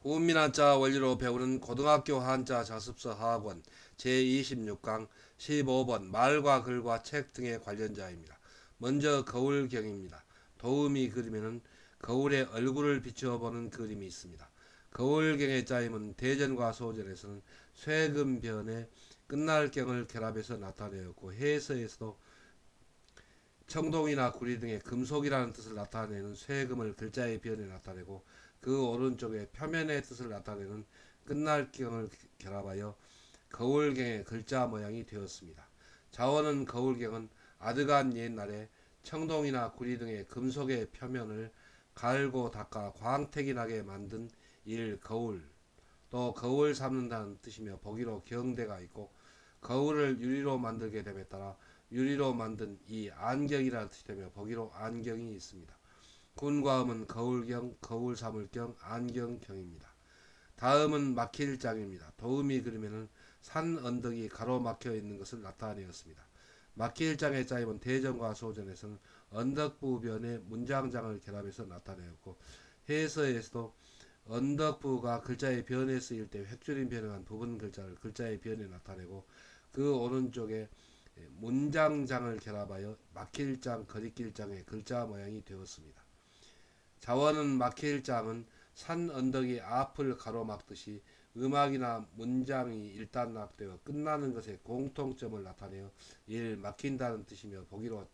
훈민 한자 원리로 배우는 고등학교 한자 자습서 하학원 제26강 15번 말과 글과 책 등의 관련자입니다. 먼저 거울경입니다. 도우미 그림에는 거울에 얼굴을 비추어 보는 그림이 있습니다. 거울경의 짜임은 대전과 소전에서는 쇠금변에 끝날경을 결합해서 나타내었고 해서에서도 청동이나 구리 등의 금속이라는 뜻을 나타내는 쇠금을 글자의 변에 나타내고 그 오른쪽에 표면의 뜻을 나타내는 끝날경을 결합하여 거울경의 글자 모양이 되었습니다. 자원은 거울경은 아드간 옛날에 청동이나 구리 등의 금속의 표면을 갈고 닦아 광택이 나게 만든 일 거울, 또 거울 삼는다는 뜻이며 보기로 경대가 있고 거울을 유리로 만들게 됨에 따라 유리로 만든 이 안경이라는 뜻이 되며 보기로 안경이 있습니다. 군과음은 거울경, 거울사물경, 안경경입니다. 다음은 막힐장입니다. 도우미 그림에는 산 언덕이 가로막혀 있는 것을 나타내었습니다. 막힐장의 짜임은 대전과 소전에서는 언덕부변에 문장장을 결합해서 나타내었고 해서에서도 언덕부가 글자의 변에 쓰일 때 획줄임 변형한 부분 글자를 글자의 변에 나타내고 그 오른쪽에 문장장을 결합하여 막힐장, 거리길장의 글자 모양이 되었습니다. 자원은 막힐장은 산 언덕이 앞을 가로막듯이 음악이나 문장이 일단락되어 끝나는 것에 공통점을 나타내어 일 막힌다는 뜻이며 보기로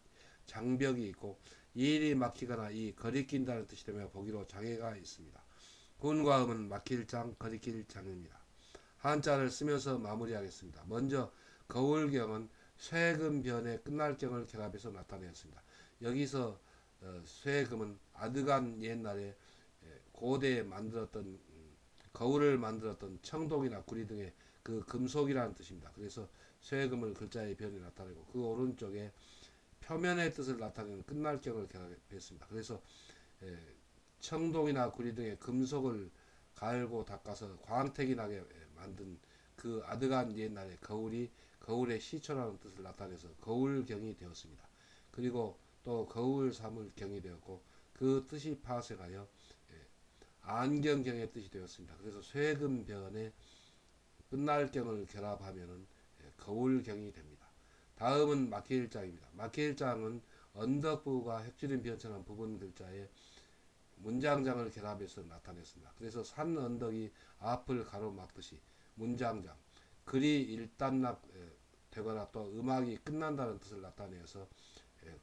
장벽이 있고 이 일이 막히거나 이 거리낀다는 뜻이 되며 보기로 장애가 있습니다. 군과 음은 막힐장, 거리길장입니다. 한자를 쓰면서 마무리하겠습니다. 먼저 거울경은 쇠금변의 끝날경을 결합해서 나타내었습니다. 여기서 쇠금은 아드간 옛날에 고대에 만들었던 거울을 만들었던 청동이나 구리 등의 그 금속이라는 뜻입니다. 그래서 쇠금을 글자의 변에 나타내고 그 오른쪽에 표면의 뜻을 나타내는 끝날경을 결합했습니다. 그래서 청동이나 구리 등의 금속을 갈고 닦아서 광택이 나게 만든 그 아드간 옛날의 거울이 거울의 시초라는 뜻을 나타내서 거울경이 되었습니다. 그리고 또 거울 사물경이 되었고 그 뜻이 파생하여 안경경의 뜻이 되었습니다. 그래서 쇠금변에 끝날경을 결합하면은 거울경이 됩니다. 다음은 막힐장입니다. 막힐장은 언덕부가 획줄임 변천한 부분 글자에 문장장을 결합해서 나타냈습니다. 그래서 산 언덕이 앞을 가로막듯이 문장장, 글이 일단락 되거나 또 음악이 끝난다는 뜻을 나타내서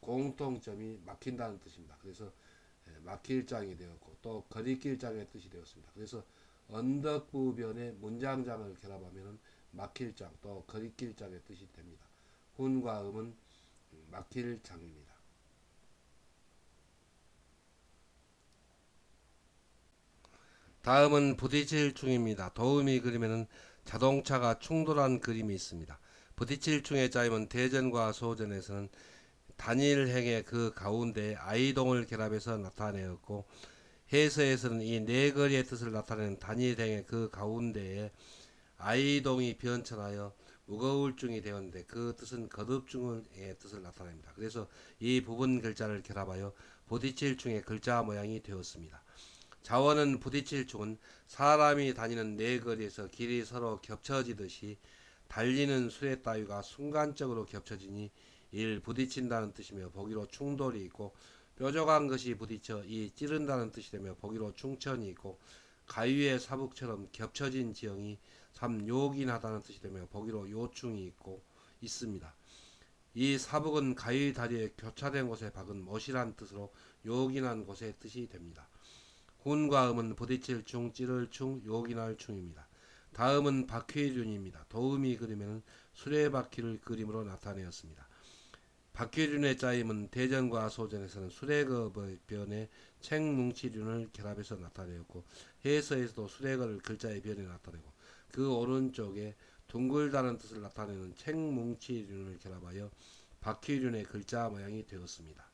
공통점이 막힌다는 뜻입니다. 그래서 막힐장이 되었고 또 거리길장의 뜻이 되었습니다. 그래서 언덕부변에 문장장을 결합하면 막힐장 또 거리길장의 뜻이 됩니다. 훈과 음은 막힐장입니다. 다음은 부딪힐 충입니다. 도우미 그림에는 자동차가 충돌한 그림이 있습니다. 부딪힐 충의 짜임은 대전과 소전에서는 단일행의 그 가운데 아이동을 결합해서 나타내었고 해서에서는 이 네거리의 뜻을 나타내는 단일행의 그 가운데에 아이동이 변천하여 무거울중이 되었는데 그 뜻은 거듭중의 뜻을 나타냅니다. 그래서 이 부분 글자를 결합하여 부딪힐중의 글자 모양이 되었습니다. 자원은 부딪힐중은 사람이 다니는 네거리에서 길이 서로 겹쳐지듯이 달리는 수레 따위가 순간적으로 겹쳐지니 일 부딪힌다는 뜻이며 보기로 충돌이 있고 뾰족한 것이 부딪혀 이 찌른다는 뜻이 되며 보기로 충천이 있고 가위의 사북처럼 겹쳐진 지형이 삼 요긴하다는 뜻이 되며 보기로 요충이 있고 있습니다. 이 사북은 가위 다리에 교차된 곳에 박은 못이란 뜻으로 요긴한 곳의 뜻이 됩니다. 훈과 음은 부딪힐 충, 찌를 충, 요긴할 충입니다. 다음은 박휘륜입니다. 도우미 그림에는 수레바퀴를 그림으로 나타내었습니다. 박휘륜의 짜임은 대전과 소전에서는 수레거의 변에 책뭉치륜을 결합해서 나타내었고 해서에서도 수레거를 글자의 변에 나타내고 그 오른쪽에 둥글다는 뜻을 나타내는 책뭉치륜을 결합하여 박휘륜의 글자 모양이 되었습니다.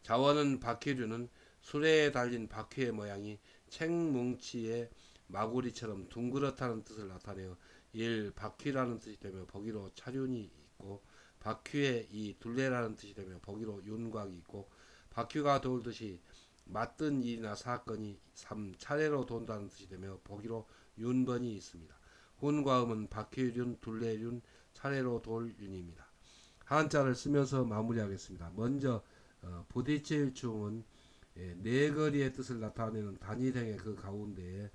자원은 박휘륜은 수레에 달린 바퀴의 모양이 책뭉치의 마구리처럼 둥그렇다는 뜻을 나타내어 일 바퀴라는 뜻이 되며 보기로 차륜이 있고 바퀴에 이 둘레라는 뜻이 되며 보기로 윤곽이 있고 바퀴가 돌듯이 맞든 일이나 사건이 3. 차례로 돈다는 뜻이 되며 보기로 윤번이 있습니다. 훈과 음은 박해윤, 둘레윤, 차례로 돌 윤입니다. 한자를 쓰면서 마무리하겠습니다. 먼저 부딪힐충은 네거리의 뜻을 나타내는 단일행의 그 가운데에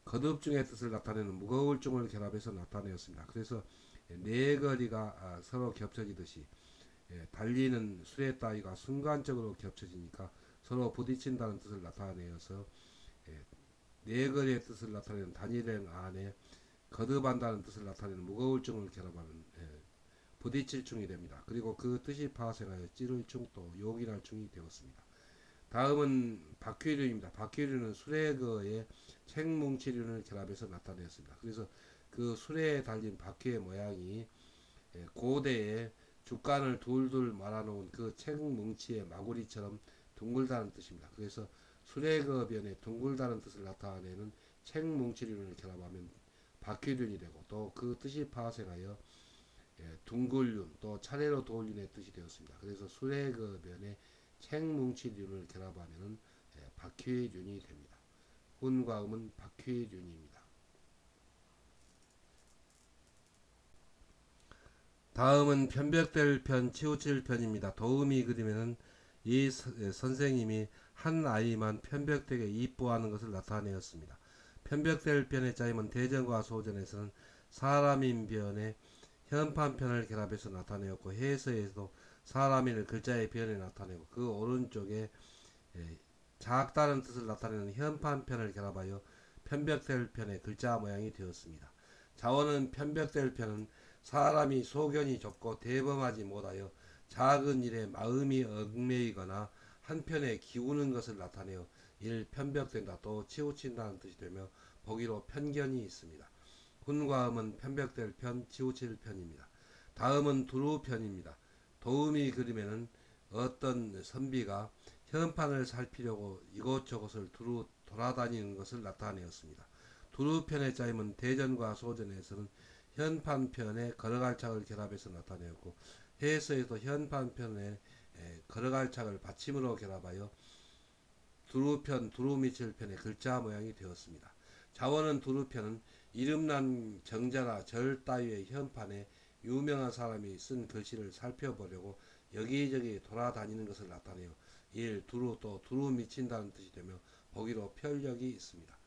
거듭중의 뜻을 나타내는 무거울중을 결합해서 나타내었습니다. 그래서 네거리가 서로 겹쳐지듯이 달리는 수레 따위가 순간적으로 겹쳐지니까 서로 부딪힌다는 뜻을 나타내어서 네거리의 뜻을 나타내는 단일행 안에 거듭한다는 뜻을 나타내는 무거울중을 결합하는 부딪힐중이 됩니다. 그리고 그 뜻이 파생하여 찌를중 또 용인할 중이 되었습니다. 다음은 박퀴륜입니다. 박퀴륜은 수레거의 책뭉치륜을 결합해서 나타내었습니다. 그래서 그 수레에 달린 바퀴의 모양이 고대에 주간을 둘둘 말아놓은 그 책뭉치의 마구리처럼 둥글다는 뜻입니다. 그래서 수레거 변에 둥글다는 뜻을 나타내는 책뭉치륜을 결합하면 바퀴륜이 되고 또 그 뜻이 파생하여 둥글륜 또 차례로 도울륜의 뜻이 되었습니다. 그래서 수레거 변에 책뭉치륜을 결합하면 박휘륜이 됩니다. 훈과 음은 박휘륜입니다. 다음은 편벽될 편, 치우칠 편입니다. 도움이 그리면은 이 선생님이 한 아이만 편벽되게 이뻐하는 것을 나타내었습니다. 편벽될 편의 짜임은 대전과 소전에서는 사람인 변에 현판편을 결합해서 나타내었고 해서에서도 사람인을 글자의 변에 나타내고 그 오른쪽에 작다는 뜻을 나타내는 현판편을 결합하여 편벽될 편의 글자 모양이 되었습니다. 자원은 편벽될 편은 사람이 소견이 좁고 대범하지 못하여 작은 일에 마음이 얽매이거나 한편에 기우는 것을 나타내어 일 편벽된다 또 치우친다는 뜻이 되며 보기로 편견이 있습니다. 훈과 음은 편벽될 편, 치우칠 편입니다. 다음은 두루편입니다. 도움이 그림에는 어떤 선비가 현판을 살피려고 이곳저곳을 두루 돌아다니는 것을 나타내었습니다. 두루편의 짜임은 대전과 소전에서는 현판편에 걸어갈착을 결합해서 나타내었고 해서에도 현판편에 걸어갈착을 받침으로 결합하여 두루편, 두루미칠편의 글자 모양이 되었습니다. 자원은 두루편은 이름난 정자나 절 따위의 현판에 유명한 사람이 쓴 글씨를 살펴보려고 여기저기 돌아다니는 것을 나타내어 일, 두루 또 두루 미친다는 뜻이 되며 보기로 편력이 있습니다.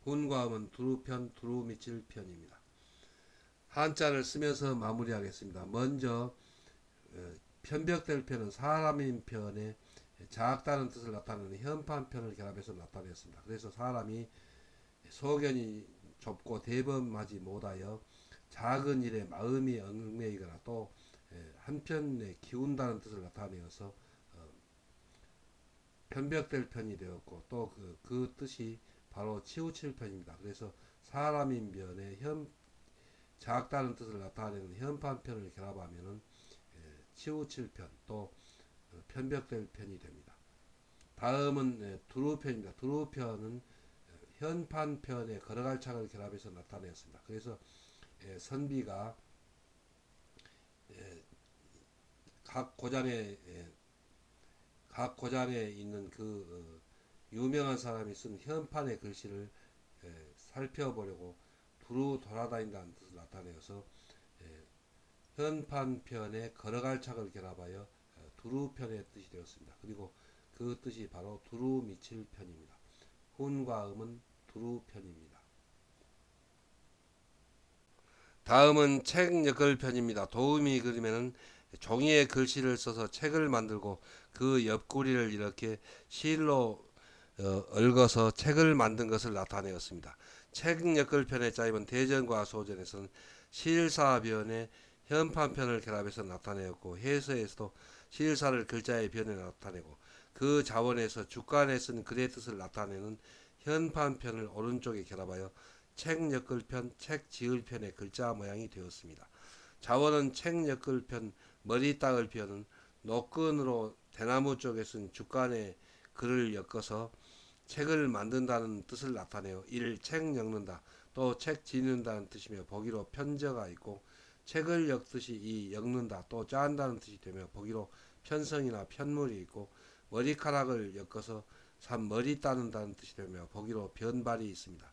훈과 음은 두루편, 두루 미칠 편입니다. 한자를 쓰면서 마무리하겠습니다. 먼저 편벽될 편은 사람인 편에 작다는 뜻을 나타내는 현판편을 결합해서 나타냈습니다. 그래서 사람이 소견이 좁고 대범하지 못하여 작은 일에 마음이 얽매이거나 또 한편에 기운다는 뜻을 나타내어서 편벽될 편이 되었고 또 그 뜻이 바로 치우칠 편입니다. 그래서 사람인 변에 작다는 뜻을 나타내는 현판편을 결합하면 치우칠 편 또 편벽될 편이 됩니다. 다음은 두루편입니다. 두루편은 현판편에 걸어갈착을 결합해서 나타내었습니다. 그래서 선비가 각 고장에 각 고장에 있는 그 유명한 사람이 쓴 현판의 글씨를 살펴보려고 두루 돌아다닌다는 뜻을 나타내어서 현판편에 걸어갈착을 결합하여 두루편의 뜻이 되었습니다. 그리고 그 뜻이 바로 두루 미칠 편입니다. 훈과 음은 두루편입니다. 다음은 책 엮을 편입니다. 도우미 그림에는 종이에 글씨를 써서 책을 만들고 그 옆구리를 이렇게 실로 얽어서 책을 만든 것을 나타내었습니다. 책 엮을 편의 짜임은 대전과 소전에서는 실사변에 현판편을 결합해서 나타내었고 해서에서도 실사를 글자의 변에 나타내고 그 자원에서 주간에 쓴 글의 뜻을 나타내는 현판편을 오른쪽에 결합하여 책 엮을 편, 책 지을 편의 글자 모양이 되었습니다. 자원은 책 엮을 편, 머리 닦을 편은 노끈으로 대나무 쪽에 쓴 주간에 글을 엮어서 책을 만든다는 뜻을 나타내어 일 책 엮는다 또 책 지는다는 뜻이며 보기로 편저가 있고 책을 엮듯이 이 엮는다 또 짠다는 뜻이 되며 보기로 편성이나 편물이 있고 머리카락을 엮어서 산 머리 따는다는 뜻이 되며 보기로 변발이 있습니다.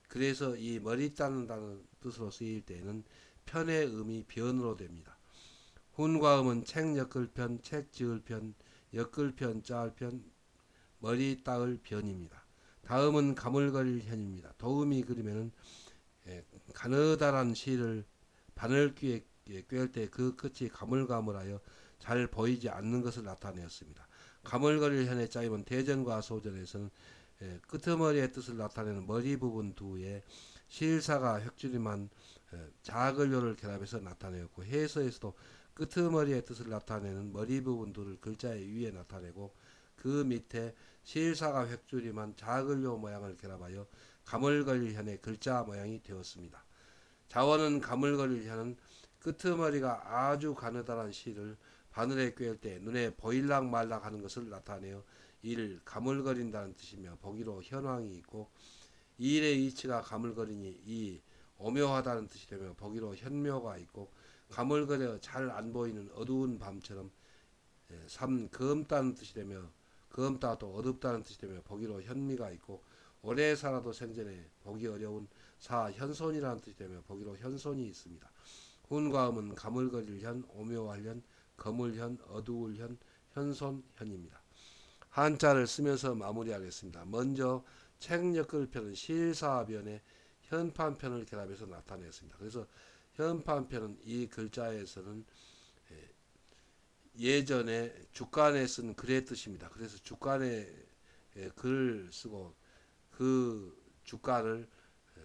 그래서 이 머리 따는다는 뜻으로 쓰일 때에는 편의 음이 변으로 됩니다. 훈과음은 책 엮을 편, 책 지을 편, 엮을 편, 짜을 편, 머리 따을 편입니다. 다음은 가물거릴 현입니다. 도음이 그리면은 가느다란 실을 바늘귀에 꿰을 때 그 끝이 가물가물하여 잘 보이지 않는 것을 나타내었습니다. 가물거릴 현의 짜임은 대전과 소전에서는 끄트머리의 뜻을 나타내는 머리 부분 두에 실사가 획줄임한 자글료를 결합해서 나타내었고, 해서에서도 끄트머리의 뜻을 나타내는 머리 부분 두를 글자의 위에 나타내고 그 밑에 실사가 획줄임한 자글료 모양을 결합하여 가물거릴 현의 글자 모양이 되었습니다. 자원은 가물거릴 현은 끄트머리가 아주 가느다란 실을 바늘에 꿰을 때 눈에 보일락 말락 하는 것을 나타내어 이를 가물거린다는 뜻이며 보기로 현황이 있고, 이일의 이치가 가물거리니 이 오묘하다는 뜻이 되며 보기로 현묘가 있고, 가물거려 잘 안 보이는 어두운 밤처럼 삼 검다는 뜻이 되며 검다 또 어둡다는 뜻이 되며 보기로 현미가 있고, 오래 살아도 생전에 보기 어려운 사 현손이라는 뜻이 되며 보기로 현손이 있습니다. 훈과음은 가물거릴 현, 오묘할 현, 거물 현, 어두울 현, 현손 현입니다. 한자를 쓰면서 마무리하겠습니다. 먼저 책 엮을 편은 실사변에 현판편을 결합해서 나타냈습니다. 그래서 현판편은 이 글자에서는 예전에 주간에 쓴 글의 뜻입니다. 그래서 주간에 글을 쓰고 그 주간을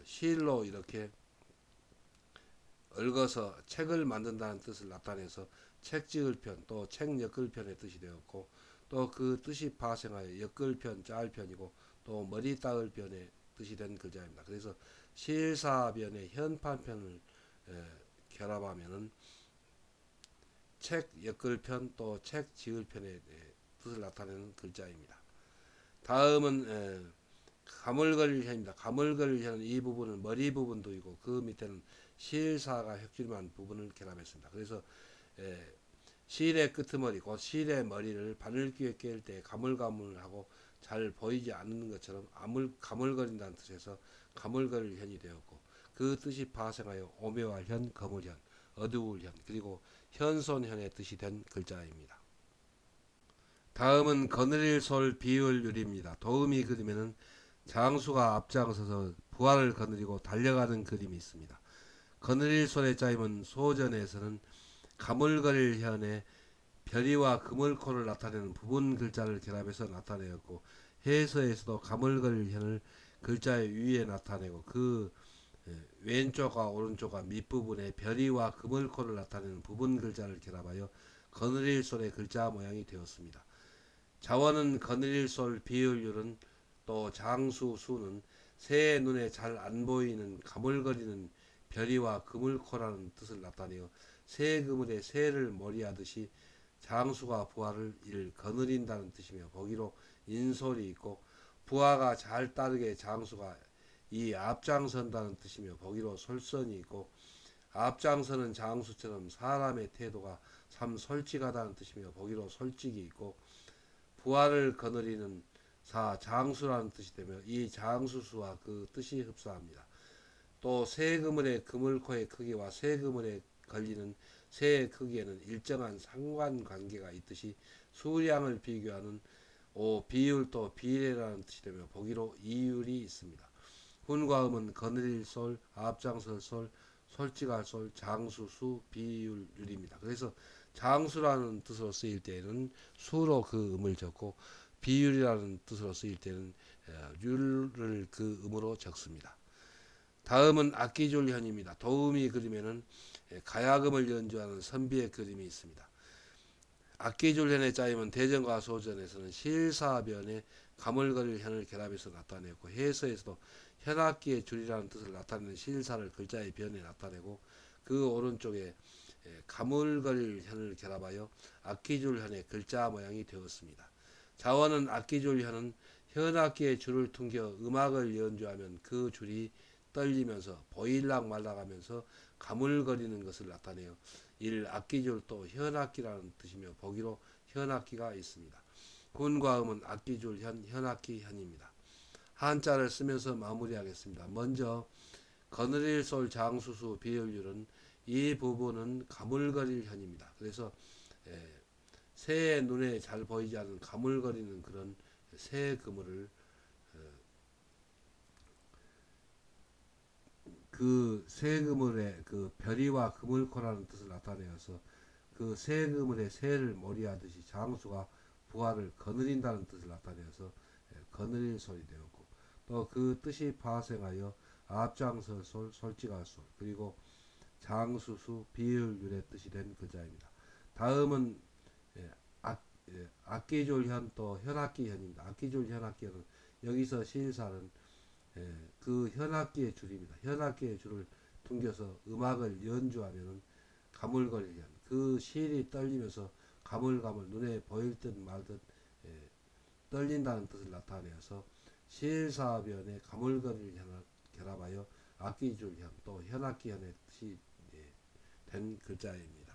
실로 이렇게 얽어서 책을 만든다는 뜻을 나타내서 책 지을 편, 또 책 엮을 편의 뜻이 되었고, 또 그 뜻이 파생하여 엮을 편, 짤 편이고, 또 머리 따을 편의 뜻이 된 글자입니다. 그래서 실사변의 현판편을 결합하면은 책 엮을 편, 또 책 지을 편의 뜻을 나타내는 글자입니다. 다음은 가물거릴 현입니다. 가물거릴 현은 이 부분은 머리 부분도이고 그 밑에는 실사가 획줄만 부분을 결합했습니다. 그래서 실의 끄트머리, 곧 실의 머리를 바늘귀에 꿰을 때 가물가물하고 잘 보이지 않는 것처럼 가물거린다는 뜻에서 가물거릴 현이 되었고, 그 뜻이 파생하여 오묘할 현, 거물현, 어두울 현, 그리고 현손현의 뜻이 된 글자입니다. 다음은 거느릴 솔 비을 유리입니다. 도음이 그리면은 장수가 앞장서서 부하를 거느리고 달려가는 그림이 있습니다. 거느릴 솔의 짜임은 소전에서는 가물거릴 현에 별이와 그물코를 나타내는 부분 글자를 결합해서 나타내었고, 해서에서도 가물거릴 현을 글자의 위에 나타내고 그 왼쪽과 오른쪽과 밑부분에 별이와 그물코를 나타내는 부분 글자를 결합하여 거느릴 솔의 글자 모양이 되었습니다. 자원은 거느릴 솔 비을률은 또 장수 수는 새의 눈에 잘 안 보이는 가물거리는 별이와 그물코라는 뜻을 나타내어 새 그물에 새를 몰이하듯이 장수가 부하를 이를 거느린다는 뜻이며 보기로 인솔이 있고, 부하가 잘 따르게 장수가 이 앞장선다는 뜻이며 보기로 솔선이 있고, 앞장서는 장수처럼 사람의 태도가 참 솔직하다는 뜻이며 보기로 솔직이 있고, 부하를 거느리는 사 장수라는 뜻이 되며 이 장수수와 그 뜻이 흡사합니다. 또 새 그물의 그물코의 크기와 새 그물에 걸리는 새의 크기에는 일정한 상관관계가 있듯이 수량을 비교하는 비율도 비례라는 뜻이 되며 보기로 이율이 있습니다. 훈과음은 거느릴 솔, 앞장설 솔, 솔직할 솔, 장수수, 비율입니다. 그래서 장수라는 뜻으로 쓰일 때는 수로 그 음을 적고, 비율이라는 뜻으로 쓰일 때는 율을 그 음으로 적습니다. 다음은 악기줄현입니다. 도음이 그리면은 가야금을 연주하는 선비의 그림이 있습니다. 악기줄현의 짜임은 대전과 소전에서는 실사변에 가물거릴 현을 결합해서 나타내고, 해서에서도 현악기의 줄이라는 뜻을 나타내는 실사를 글자의 변에 나타내고, 그 오른쪽에 가물거릴 현을 결합하여 악기줄현의 글자 모양이 되었습니다. 자원은 악기줄현은 현악기의 줄을 퉁겨 음악을 연주하면 그 줄이 떨리면서 보일락 말락하면서 가물거리는 것을 나타내어 이를 악기줄 또 현악기라는 뜻이며 보기로 현악기가 있습니다. 군과 음은 악기줄 현, 현악기 현입니다. 한자를 쓰면서 마무리하겠습니다. 먼저 거느릴 솔 장수수 비율률은 이 부분은 가물거릴 현입니다. 그래서 새의 눈에 잘 보이지 않는 가물거리는 그런 새 그물을 그 새 그물의 그 별이와 그물코라는 뜻을 나타내어서 그 새 그물의 새를 몰이하듯이 장수가 부하를 거느린다는 뜻을 나타내어서 거느릴 솔이 되었고 또 그 뜻이 파생하여 앞장설 솔, 솔직할 솔 그리고 장수수 비율률의 뜻이 된 글자입니다. 다음은 악기줄 현 또 현악기 현입니다. 악기줄 현악기 현은 여기서 시인사는 그 현악기의 줄입니다. 현악기의 줄을 퉁겨서 음악을 연주하면은 가물거리는 그 실이 떨리면서 가물가물 눈에 보일 듯 말듯 떨린다는 뜻을 나타내어서 실사변의 가물거리를 결합하여 악기줄 현 또 현악기 현의 뜻이 된 글자입니다.